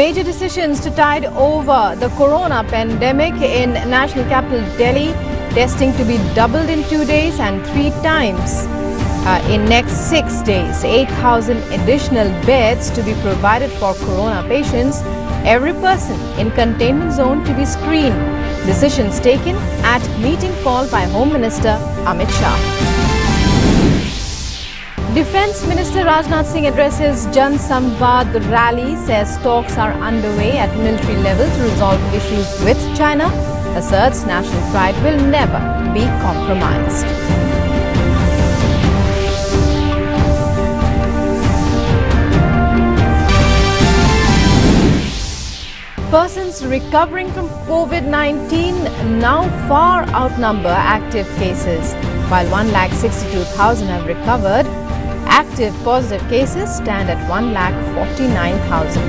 Major decisions to tide over the corona pandemic in national capital Delhi. Testing to be doubled in 2 days and 3 times in next 6 days. 8,000 additional beds to be provided for corona patients. Every person in containment zone to be screened. Decisions taken at meeting called by Home Minister Amit Shah. Defence Minister Rajnath Singh addresses Jan Samwad rally, says talks are underway at military level to resolve issues with China, asserts national pride will never be compromised. Persons recovering from COVID-19 now far outnumber active cases. While 1,62,000 have recovered, active positive cases stand at 1,49,000.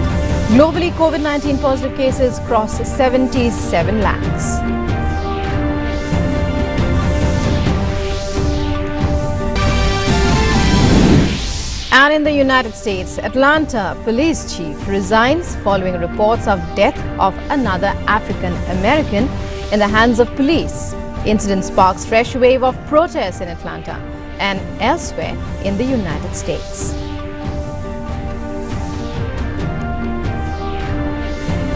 Globally, COVID-19 positive cases cross 77 lakhs. And in the United States, Atlanta police chief resigns following reports of death of another African American in the hands of police. Incident sparks fresh wave of protests in Atlanta and elsewhere in the United States.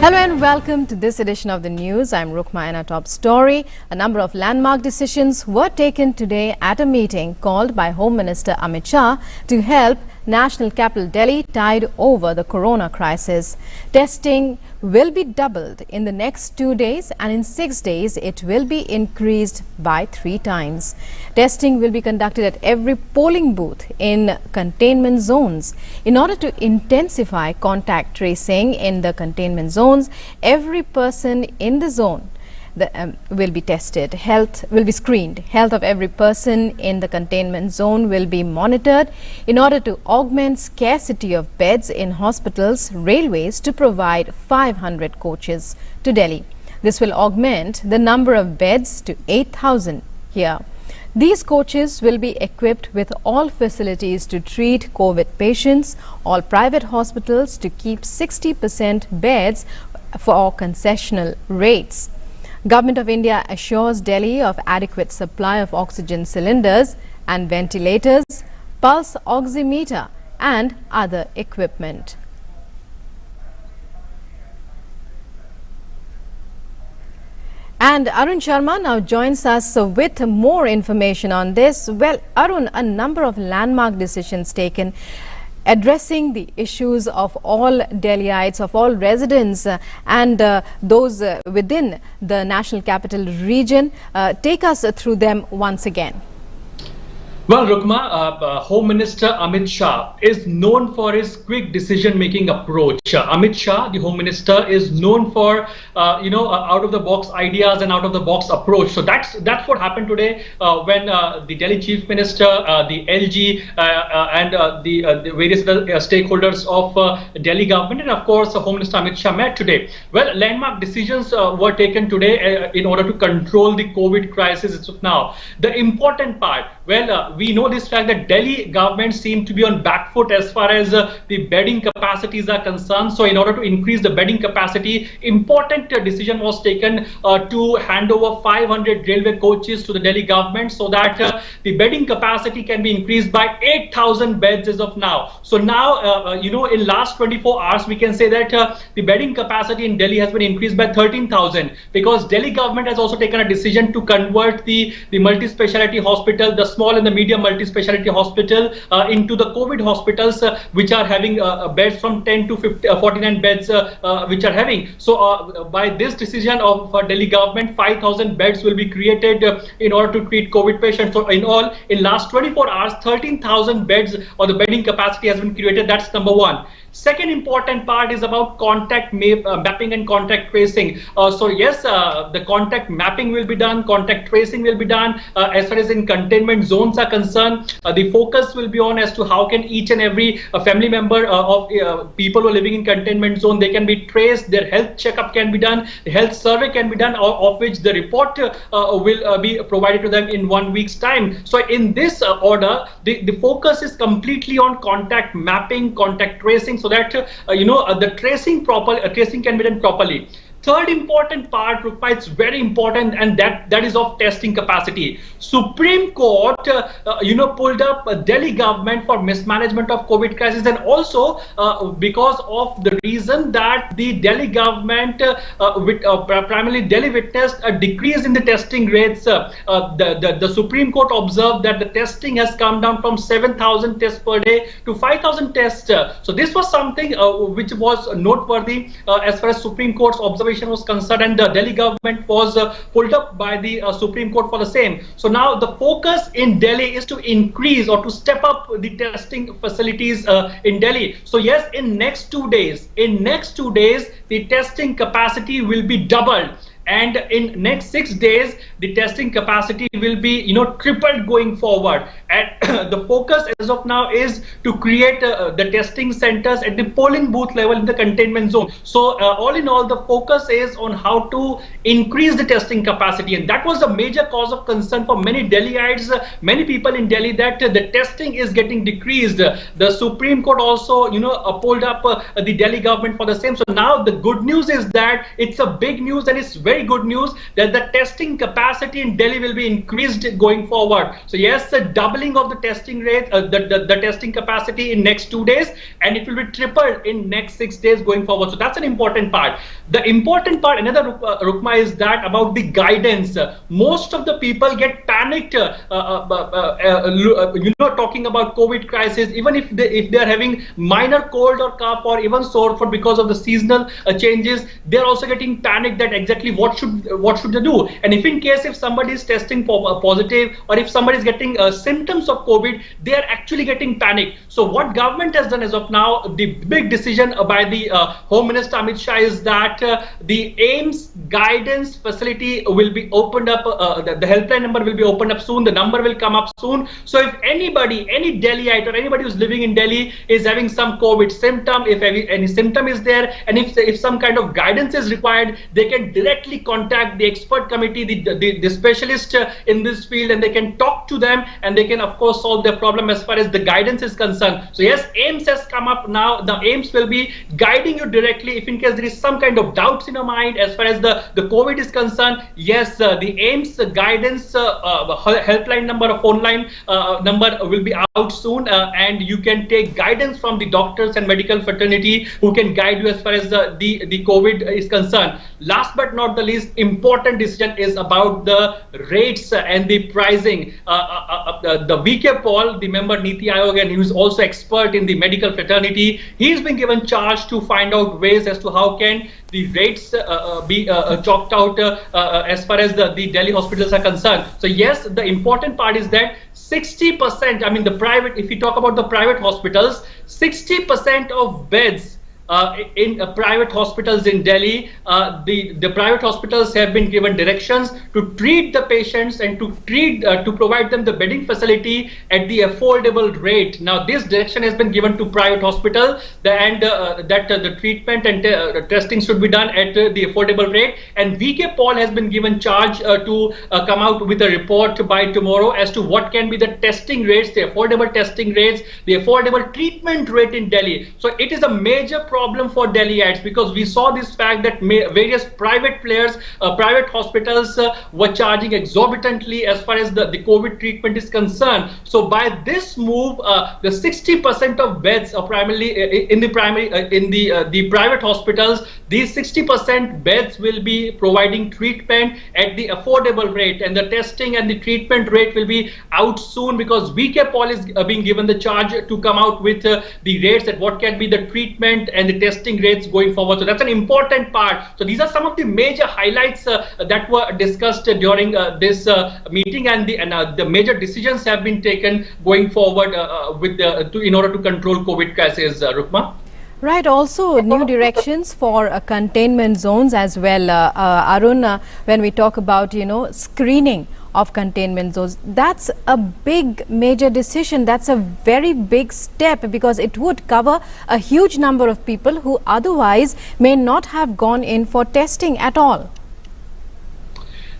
Hello and welcome to this edition of the news. I'm Rukma and our top story. A number of landmark decisions were taken today at a meeting called by Home Minister Amit Shah to help national capital Delhi tide over the corona crisis. Testing will be doubled in the next 2 days, and in 6 days it will be increased by 3 times. Testing will be conducted at every polling booth in containment zones. In order to intensify contact tracing in the containment zones, every person in the zone will be tested. Health will be screened. Health of every person in the containment zone will be monitored in order to augment scarcity of beds in hospitals, railways to provide 500 coaches to Delhi. This will augment the number of beds to 8,000 here. These coaches will be equipped with all facilities to treat COVID patients. All private hospitals to keep 60% beds for concessional rates. Government of India assures Delhi of adequate supply of oxygen cylinders and ventilators, pulse oximeter and other equipment. And Arun Sharma now joins us with more information on this. Well, Arun, a number of landmark decisions taken addressing the issues of all Delhiites, of all residents and those within the national capital region. Take us through them once again. Well, Rukma, Home Minister Amit Shah is known for his quick decision-making approach. Amit Shah, the Home Minister, is known for out-of-the-box ideas and out-of-the-box approach. So that's what happened today when the Delhi Chief Minister, the LG, and the various stakeholders of Delhi government, and of course Home Minister Amit Shah met today. Well, landmark decisions were taken today in order to control the COVID crisis as of now. The important part, well, we know this fact that Delhi government seemed to be on back foot as far as the bedding capacities are concerned. So in order to increase the bedding capacity, important decision was taken to hand over 500 railway coaches to the Delhi government so that the bedding capacity can be increased by 8,000 beds as of now. So now, in last 24 hours, we can say that the bedding capacity in Delhi has been increased by 13,000 because Delhi government has also taken a decision to convert the multi-speciality hospital, the small and the medium multi-speciality hospital into the COVID hospitals which are having beds from 10 to 49 beds which are having. So by this decision of Delhi government, 5,000 beds will be created in order to treat COVID patients. So in all, in last 24 hours, 13,000 beds or the bedding capacity has been created. That's number one. Second important part is about contact mapping and contact tracing. So yes, the contact mapping will be done, contact tracing will be done. As far as in containment zones are concerned, the focus will be on as to how can each and every family member of people who are living in containment zone, they can be traced, their health checkup can be done, the health survey can be done, of which the report will be provided to them in 1 week's time. So in this order, the focus is completely on contact mapping, contact tracing, so that the tracing can be done properly. Third important part, Rukma, it's very important, and that is of testing capacity. Supreme Court, pulled up Delhi government for mismanagement of COVID crisis, and also because of the reason that the Delhi government, primarily Delhi, witnessed a decrease in the testing rates. The Supreme Court observed that the testing has come down from 7,000 tests per day to 5,000 tests. So this was something which was noteworthy as far as Supreme Court's observation was concerned, and the Delhi government was pulled up by the Supreme Court for the same. So now the focus in Delhi is to increase or to step up the testing facilities in Delhi. So yes, in next 2 days, the testing capacity will be doubled. And in next 6 days, the testing capacity will be, tripled going forward. And the focus as of now is to create the testing centers at the polling booth level in the containment zone. So all in all, the focus is on how to increase the testing capacity. And that was a major cause of concern for many Delhiites, many people in Delhi, that the testing is getting decreased. The Supreme Court also, pulled up the Delhi government for the same. So now the good news is that it's a big news, and it's very good news that the testing capacity in Delhi will be increased going forward. So yes, the doubling of the testing rate, the testing capacity in next 2 days, and it will be tripled in next 6 days going forward. So that's an important part. The important part, another, Rukma, is that about the guidance. Most of the people get panicked, talking about COVID crisis, even if they are having minor cold or cough or even sore throat because of the seasonal changes, they're also getting panicked that exactly what should they do. And if somebody is testing positive, or if somebody is getting symptoms of COVID, they are actually getting panicked. So what government has done as of now, the big decision by the Home Minister Amit Shah is that the AIIMS guidance facility will be opened up. The helpline number will be opened up soon. The number will come up soon. So if any Delhiite or anybody who's living in Delhi is having some COVID symptom, if any symptom is there, and if some kind of guidance is required, they can directly contact the expert committee, the specialist in this field, and they can talk to them, and they can of course solve their problem as far as the guidance is concerned. So yes, AIIMS has come up now. The AIIMS will be guiding you directly if in case there is some kind of doubts in your mind as far as the COVID is concerned. Yes, the AIIMS guidance helpline number or phone line number will be out soon, and you can take guidance from the doctors and medical fraternity who can guide you as far as the COVID is concerned. Last but not the least, important decision is about the rates and the pricing. The VK Paul, the member Niti Aayog, and he is also expert in the medical fraternity, he's been given charge to find out ways as to how can the rates be chalked out as far as the Delhi hospitals are concerned. So yes, the important part is that 60%, I mean the private, if you talk about the private hospitals, 60% of beds in private hospitals in Delhi, the private hospitals have been given directions to treat the patients and to provide them the bedding facility at the affordable rate. Now this direction has been given to private hospital, and that the treatment and testing should be done at the affordable rate. And VK Paul has been given charge to come out with a report by tomorrow as to what can be the testing rates, the affordable testing rates, the affordable treatment rate in Delhi. So it is a major problem for Delhiites, because we saw this fact that various private players, private hospitals were charging exorbitantly as far as the COVID treatment is concerned. So by this move, the 60% of beds are primarily in the private hospitals, these 60% beds will be providing treatment at the affordable rate, and the testing and the treatment rate will be out soon, because VK Paul is being given the charge to come out with the rates at what can be the treatment and the testing rates going forward. So that's an important part. So these are some of the major highlights that were discussed during this meeting, and the major decisions have been taken going forward in order to control COVID crisis, Rukma. Right, also new directions for containment zones as well. Arun, when we talk about, screening of containment zones, that's a big major decision. That's a very big step, because it would cover a huge number of people who otherwise may not have gone in for testing at all.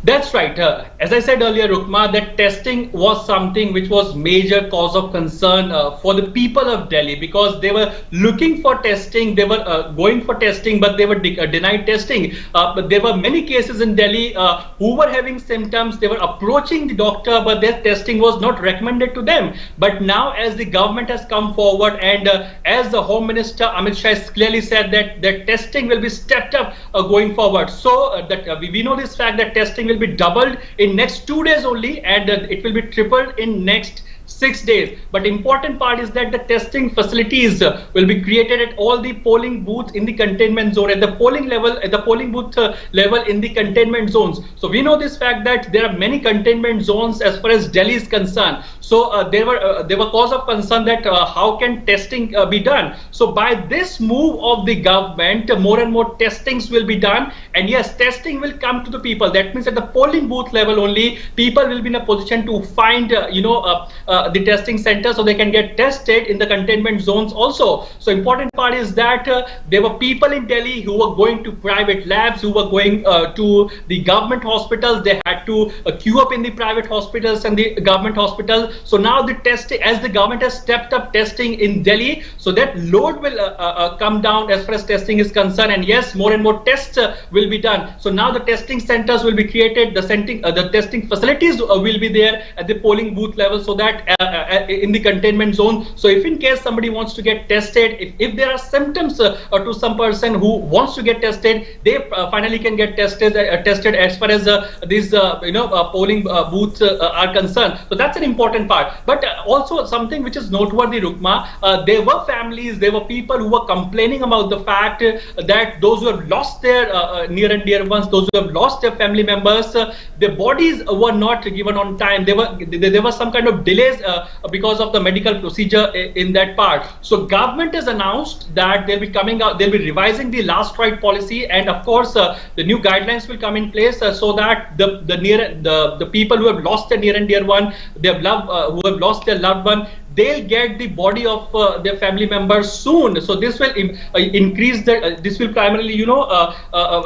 That's right. As I said earlier, Rukma, that testing was something which was major cause of concern for the people of Delhi, because they were looking for testing, they were going for testing, but they were denied testing. But there were many cases in Delhi who were having symptoms, they were approaching the doctor, but their testing was not recommended to them. But now, as the government has come forward, and as the Home Minister Amit Shah has clearly said that testing will be stepped up going forward. So that we know this fact that testing will be doubled in next 2 days only, and it will be tripled in next 6 days. But important part is that the testing facilities will be created at all the polling booths in the containment zone, at the polling level, at the polling booth level in the containment zones. So we know this fact that there are many containment zones as far as Delhi is concerned. So there were cause of concern that how can testing be done. So by this move of the government, more and more testings will be done, and yes, testing will come to the people. That means at the polling booth level only, people will be in a position to find the testing center, so they can get tested in the containment zones also. So important part is that there were people in Delhi who were going to private labs, who were going to the government hospitals. They had to queue up in the private hospitals and the government hospitals. So now the testing, as the government has stepped up testing in Delhi, so that load will come down as far as testing is concerned, and yes, more and more tests will be done. So now the testing centers will be created, the testing facilities will be there at the polling booth level, so that in the containment zone. So if in case somebody wants to get tested, if there are symptoms to some person who wants to get tested, they finally can get tested as far as these polling booths are concerned. So that's an important part. But also something which is noteworthy, Rukma, there were families, there were people who were complaining about the fact that those who have lost their near and dear ones, those who have lost their family members, their bodies were not given on time. There were some kind of delays because of the medical procedure in that part. So government has announced that they'll be coming out, they'll be revising the last right policy, and of course the new guidelines will come in place so that the people who have lost their near and dear one, who have lost their loved one, they'll get the body of their family members soon. So this will increase this will primarily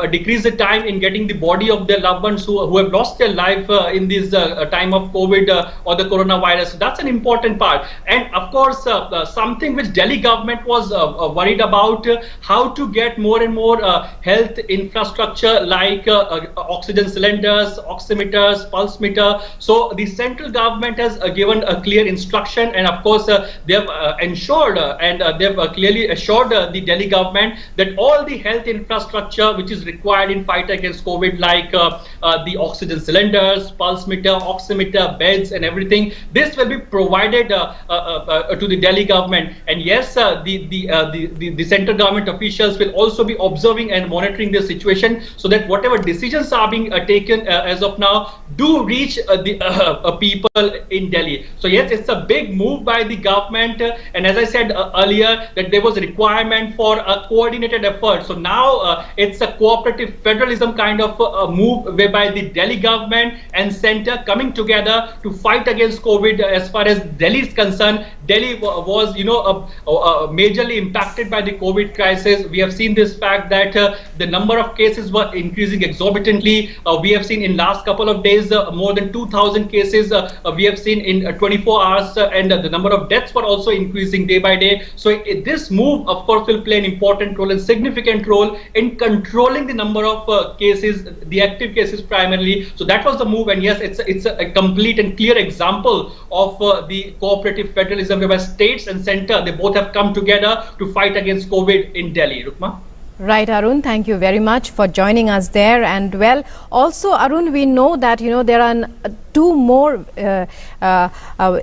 decrease the time in getting the body of their loved ones who have lost their life in this time of COVID or the coronavirus. So that's an important part. And of course something which Delhi government was worried about, how to get more and more health infrastructure like oxygen cylinders, oximeters, pulse meter. So the central government has given a clear instruction, and of course they have ensured and they have clearly assured the Delhi government that all the health infrastructure which is required in fight against COVID, like the oxygen cylinders, pulse meter, oximeter, beds and everything, this will be provided to the Delhi government. And yes, the central government officials will also be observing and monitoring the situation, so that whatever decisions are being taken as of now do reach the people in Delhi. So yes, it's a big move by the government, and as I said earlier, that there was a requirement for a coordinated effort. So now it's a cooperative federalism kind of move, whereby the Delhi government and center coming together to fight against COVID. As far as Delhi is concerned, Delhi was majorly impacted by the COVID crisis. We have seen this fact that the number of cases were increasing exorbitantly. We have seen in last couple of days more than 2,000 cases we have seen in 24 hours, and the number of deaths were also increasing day by day. So this move of course will play an important role and significant role in controlling the number of cases, the active cases primarily. So that was the move, and yes, it's a complete and clear example of the cooperative federalism, whereby states and center, they both have come together to fight against COVID in Delhi. Rukma? Right, Arun, thank you very much for joining us there. And well, also Arun, we know that there are two more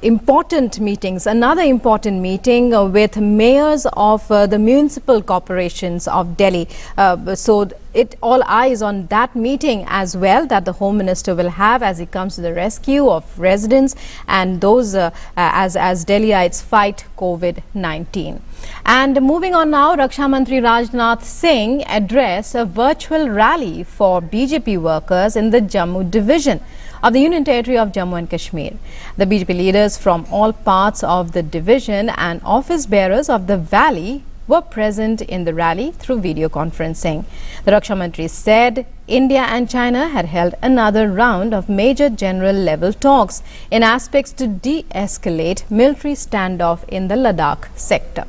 important meetings. Another important meeting with mayors of the municipal corporations of Delhi. So all eyes on that meeting as well, that the Home Minister will have as he comes to the rescue of residents and those as Delhiites fight COVID-19. And moving on now, Raksha Mantri Rajnath Singh addressed a virtual rally for BJP workers in the Jammu division of the Union Territory of Jammu and Kashmir. The BJP leaders from all parts of the division and office bearers of the valley were present in the rally through video conferencing. The Raksha Mantri said India and China had held another round of major general level talks in aspects to de-escalate military standoff in the Ladakh sector.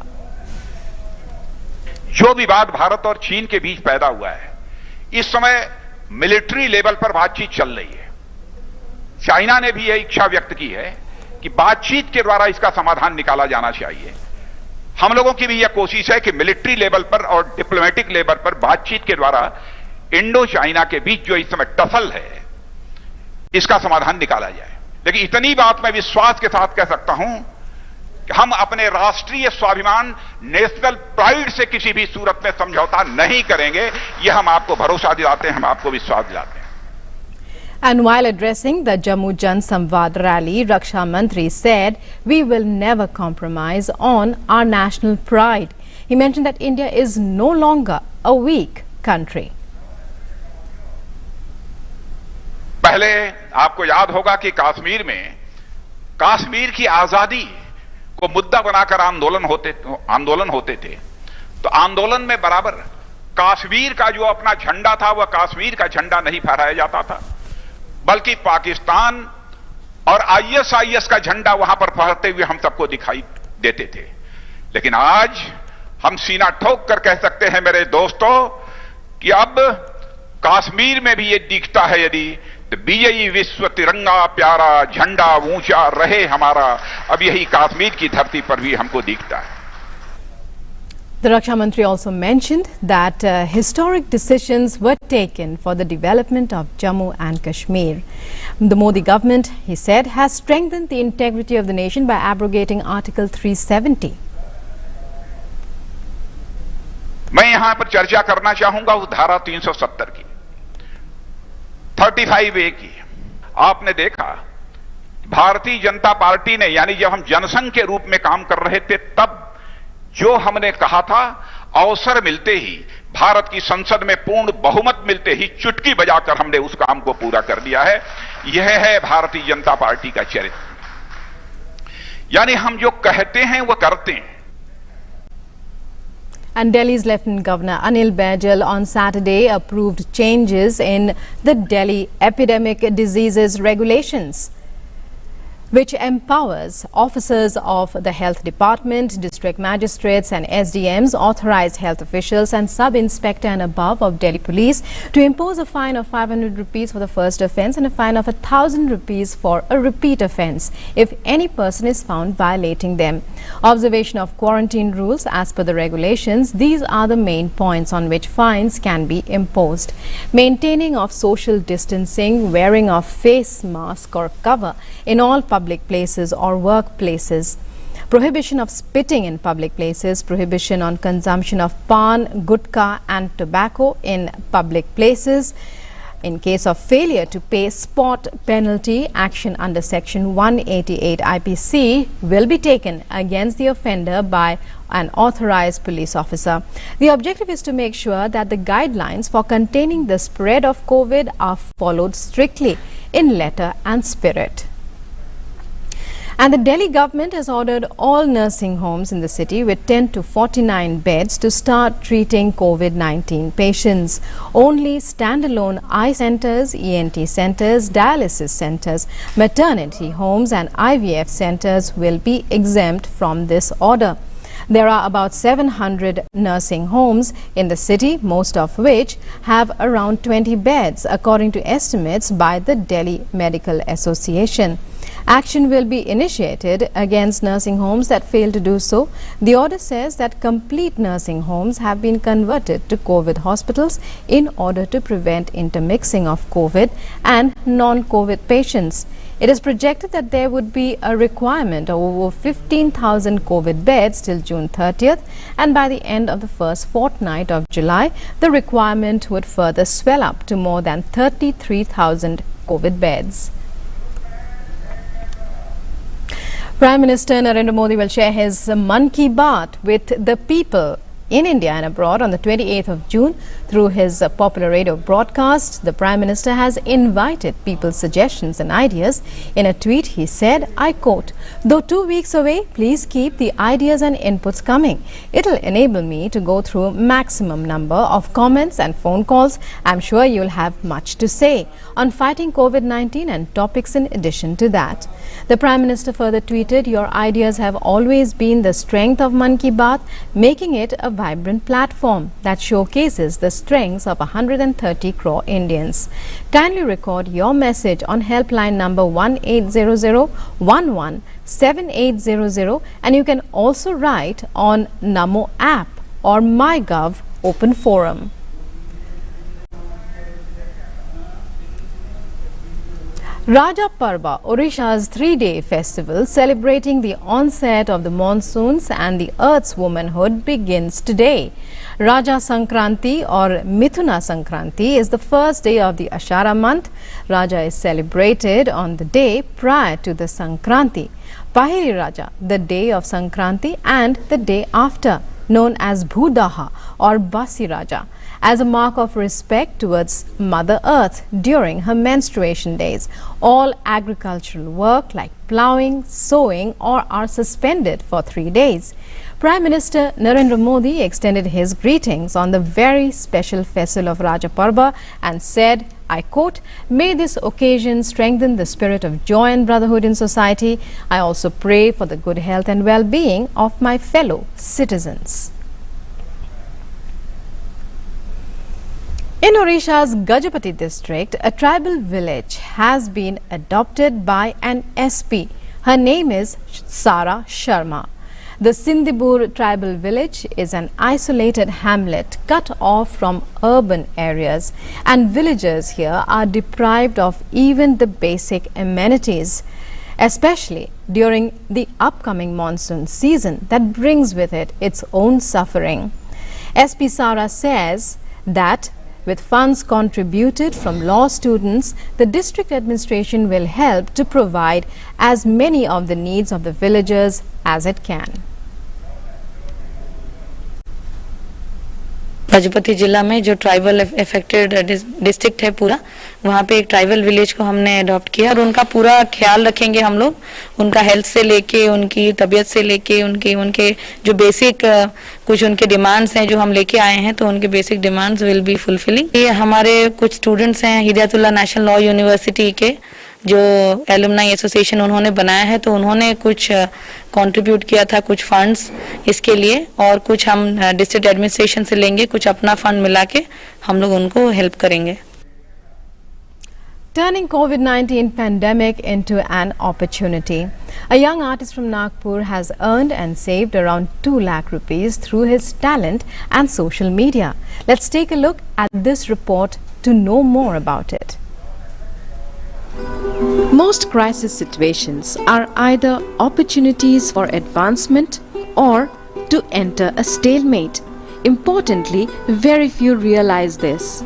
जो विवाद भारत और चीन के बीच पैदा हुआ है, इस समय मिलिट्री लेवल पर बातचीत चल रही है। चाइना ने भी यह इच्छा व्यक्त की है कि बातचीत के द्वारा इसका समाधान निकाला जाना चाहिए। हम लोगों की भी यह कोशिश है कि मिलिट्री लेवल पर और डिप्लोमेटिक लेवल पर बातचीत के द्वारा इंडो चाइना के बीच जो इस समय टसल है, इसका समाधान निकाला जाए। लेकिन इतनी बात मैं विश्वास के साथ कह सकता हूं कि हम अपने राष्ट्रीय स्वाभिमान, नेशनल प्राइड से किसी भी सूरत में समझौता नहीं करेंगे। यह हम आपको भरोसा दिलाते हैं, हम आपको विश्वास दिलाते हैं। And while addressing the Jammu Jan Samwad rally, Raksha Mantri said, "We will never compromise on our national pride." He mentioned that India is no longer a weak country. पहले आपको याद होगा कि कश्मीर में कश्मीर की आजादी को मुद्दा बनाकर आंदोलन होते थे। तो आंदोलन में बराबर कश्मीर का जो अपना झंडा था, वह कश्मीर का झंडा नहीं फहराया जाता था, बल्कि पाकिस्तान और आईएसआईएस का झंडा वहां पर फहरते हुए हम सबको दिखाई देते थे। लेकिन आज हम सीना ठोक कर कह सकते हैं मेरे दोस्तों कि अब कश्मीर में भी ये दिखता है, यदि तो विजयी विश्व तिरंगा प्यारा झंडा ऊंचा रहे हमारा, अब यही कश्मीर की धरती पर भी हमको दिखता है। The Raksha Mantri also mentioned that historic decisions were taken for the development of Jammu and Kashmir. The Modi government, he said, has strengthened the integrity of the nation by abrogating Article 370. मैं यहां पर चर्चा करना चाहूंगा उस धारा 370 की, 35A की। आपने देखा भारतीय जनता पार्टी ने, यानी जब हम जनसंघ के रूप में काम कर रहे थे, तब जो हमने कहा था, अवसर मिलते ही, भारत की संसद में पूर्ण बहुमत मिलते ही चुटकी बजाकर हमने उस काम को पूरा कर दिया है। यह है भारतीय जनता पार्टी का चरित्र, यानी हम जो कहते हैं वो करते हैं। And Delhi's Lieutenant Governor Anil Baijal on Saturday approved changes in the Delhi epidemic diseases regulations, which empowers officers of the health department, district magistrates and SDMs, authorized health officials and sub-inspector and above of Delhi police to impose a fine of 500 rupees for the first offence and a fine of 1,000 rupees for a repeat offence if any person is found violating them. Observation of quarantine rules as per the regulations, these are the main points on which fines can be imposed. Maintaining of social distancing, wearing of face mask or cover in all public places or workplaces, prohibition of spitting in public places, prohibition on consumption of pan, gutka and tobacco in public places. In case of failure to pay spot penalty, action under section 188 IPC will be taken against the offender by an authorized police officer. The objective is to make sure that the guidelines for containing the spread of COVID are followed strictly in letter and spirit. And the Delhi government has ordered all nursing homes in the city with 10 to 49 beds to start treating COVID-19 patients. Only standalone eye centers, ENT centers, dialysis centers, maternity homes and IVF centers will be exempt from this order. There are about 700 nursing homes in the city, most of which have around 20 beds, according to estimates by the Delhi Medical Association. Action will be initiated against nursing homes that fail to do so. The order says that complete nursing homes have been converted to COVID hospitals in order to prevent intermixing of COVID and non-COVID patients. It is projected that there would be a requirement of over 15,000 COVID beds till June 30th, and by the end of the first fortnight of July, the requirement would further swell up to more than 33,000 COVID beds. Prime Minister Narendra Modi will share his Mann Ki Baat with the people in India and abroad on the 28th of June. Through his popular radio broadcast, the Prime Minister has invited people's suggestions and ideas. In a tweet, he said, I quote, "Though 2 weeks away, please keep the ideas and inputs coming. It'll enable me to go through maximum number of comments and phone calls. I'm sure you'll have much to say on fighting COVID-19 and topics in addition to that." The Prime Minister further tweeted, "Your ideas have always been the strength of Mann Ki Baat, making it a vibrant platform that showcases the strengths of 130 crore Indians. Kindly record your message on helpline number 1800117800, and you can also write on Namo app or MyGov open forum." Raja Parva, Odisha's three-day festival celebrating the onset of the monsoons and the earth's womanhood, begins today. Raja Sankranti or Mithuna Sankranti is the first day of the Ashara month. Raja is celebrated on the day prior to the Sankranti, Pahili Raja, the day of Sankranti, and the day after, known as Bhudaha or Basi Raja, as a mark of respect towards Mother Earth during her menstruation days. All agricultural work like ploughing, sowing are suspended for 3 days. Prime Minister Narendra Modi extended his greetings on the very special festival of Raja Parva and said, I quote, "May this occasion strengthen the spirit of joy and brotherhood in society. I also pray for the good health and well-being of my fellow citizens." In Odisha's Gajapati district, a tribal village has been adopted by an SP. Her name is Sara Sharma. The Sindhipur tribal village is an isolated hamlet cut off from urban areas, and villagers here are deprived of even the basic amenities, especially during the upcoming monsoon season that brings with it its own suffering. SP Sara says that with funds contributed from law students, the district administration will help to provide as many of the needs of the villagers as it can. Gajapati जिला में जो tribal affected district है पूरा, वहाँ पे एक tribal village को हमने अडॉप्ट किया और उनका पूरा ख्याल रखेंगे हम लोग, उनका हेल्थ से लेके, उनकी तबीयत से लेके, उनके जो बेसिक कुछ उनके डिमांड्स हैं जो हम लेके आए हैं, तो उनके basic demands will be fulfilling. ये हमारे कुछ स्टूडेंट्स हैं हिदायतुल्लाह नेशनल लॉ यूनिवर्सिटी के, जो एलुमनाई एसोसिएशन उन्होंने बनाया है, तो उन्होंने कुछ कंट्रीब्यूट किया था कुछ फंड्स इसके लिए, और कुछ हम डिस्ट्रिक्ट एडमिनिस्ट्रेशन से लेंगे, कुछ अपना फंड मिला के हम लोग उनको हेल्प करेंगे। Turning COVID-19 pandemic into an opportunity. A young artist from Nagpur has earned and saved around 2 lakh rupees through his talent and social media. Let's take a look at this report to know more about it. Most crisis situations are either opportunities for advancement or to enter a stalemate. Importantly, very few realize this.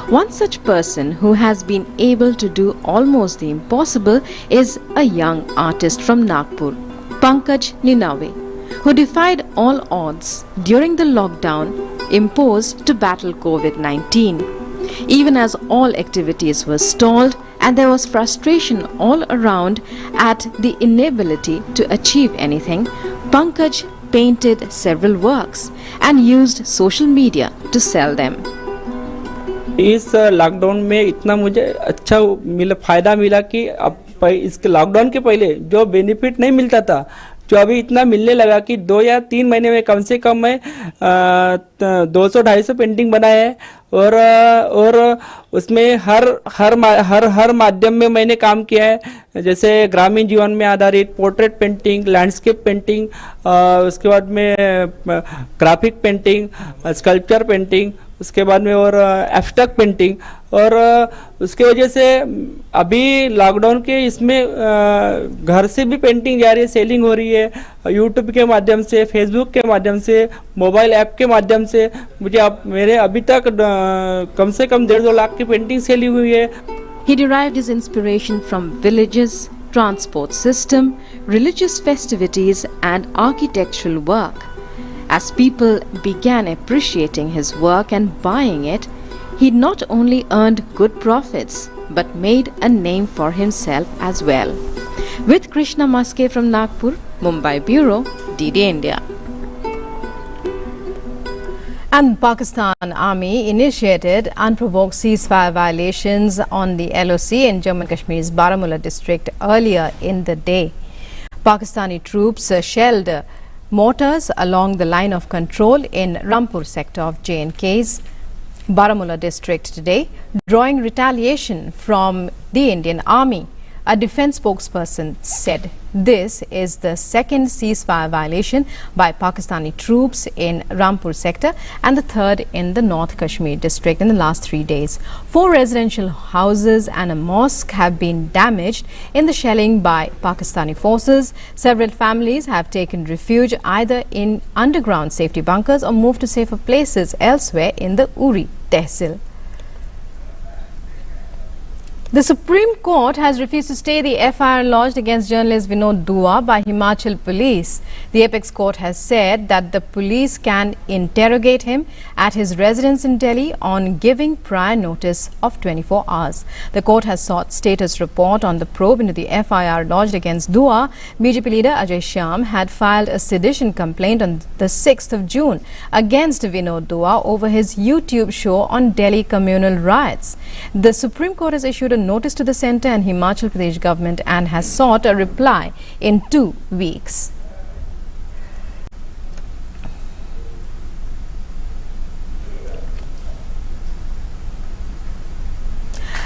One such person who has been able to do almost the impossible is a young artist from Nagpur, Pankaj Ninave, who defied all odds during the lockdown imposed to battle COVID-19. Even as all activities were stalled and there was frustration all around at the inability to achieve anything, Pankaj painted several works and used social media to sell them. इस lockdown में इतना मुझे अच्छा फ़ायदा मिला कि अब इसके लॉकडाउन के पहले जो बेनिफिट नहीं मिलता था, जो अभी इतना मिलने लगा कि 2 या 3 महीने में कम से कम मैं 200-250 पेंटिंग बनाए हैं, और उसमें हर माध्यम में मैंने काम किया है, जैसे ग्रामीण जीवन में आधारित पोर्ट्रेट पेंटिंग, लैंडस्केप पेंटिंग, उसके बाद में ग्राफिक पेंटिंग, स्कल्पचर पेंटिंग, उसके बाद में और एब्स्ट्रैक्ट पेंटिंग, और उसके वजह से अभी लॉकडाउन के इसमें घर से भी पेंटिंग जा रही है, सेलिंग हो रही है, यूट्यूब के माध्यम से, फेसबुक के माध्यम से, मोबाइल ऐप के माध्यम से मुझे मेरे अभी तक कम से कम 1.5-2 लाख की पेंटिंग सेल हुई है। He derived his inspiration from villages, transport system, religious festivities and architectural work. As people began appreciating his work and buying it, he not only earned good profits but made a name for himself as well. With Krishna Maske from Nagpur, Mumbai Bureau, DD India. And Pakistan Army initiated unprovoked ceasefire violations on the LOC in Jammu and Kashmir's Baramulla district earlier in the day. Pakistani troops shelled mortars along the line of control in Rampur sector of J&K's Baramulla district today, drawing retaliation from the Indian Army. A defense spokesperson said this is the second ceasefire violation by Pakistani troops in Rampur sector and the third in the North Kashmir district in the last 3 days. 4 residential houses and a mosque have been damaged in the shelling by Pakistani forces. Several families have taken refuge either in underground safety bunkers or moved to safer places elsewhere in the Uri Tehsil. The Supreme Court has refused to stay the FIR lodged against journalist Vinod Dua by Himachal Police. The Apex Court has said that the police can interrogate him at his residence in Delhi on giving prior notice of 24 hours. The court has sought status report on the probe into the FIR lodged against Dua. BJP leader Ajay Shyam had filed a sedition complaint on the 6th of June against Vinod Dua over his YouTube show on Delhi communal riots. The Supreme Court has issued a notice to the centre and Himachal Pradesh government and has sought a reply in 2 weeks.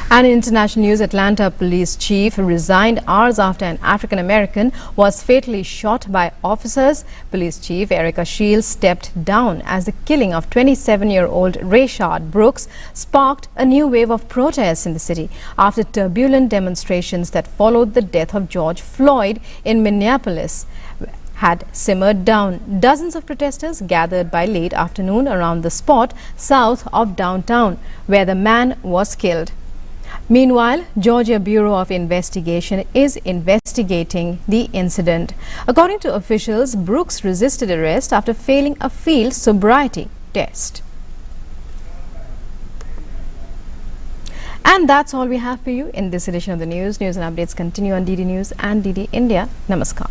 And in international news, Atlanta police chief resigned hours after an African American was fatally shot by officers. Police chief Erica Shields stepped down as the killing of 27-year-old Rayshard Brooks sparked a new wave of protests in the city after turbulent demonstrations that followed the death of George Floyd in Minneapolis had simmered down. Dozens of protesters gathered by late afternoon around the spot south of downtown where the man was killed. Meanwhile, Georgia Bureau of Investigation is investigating the incident. According to officials, Brooks resisted arrest after failing a field sobriety test. And that's all we have for you in this edition of the news. News and updates continue on DD News and DD India. Namaskar.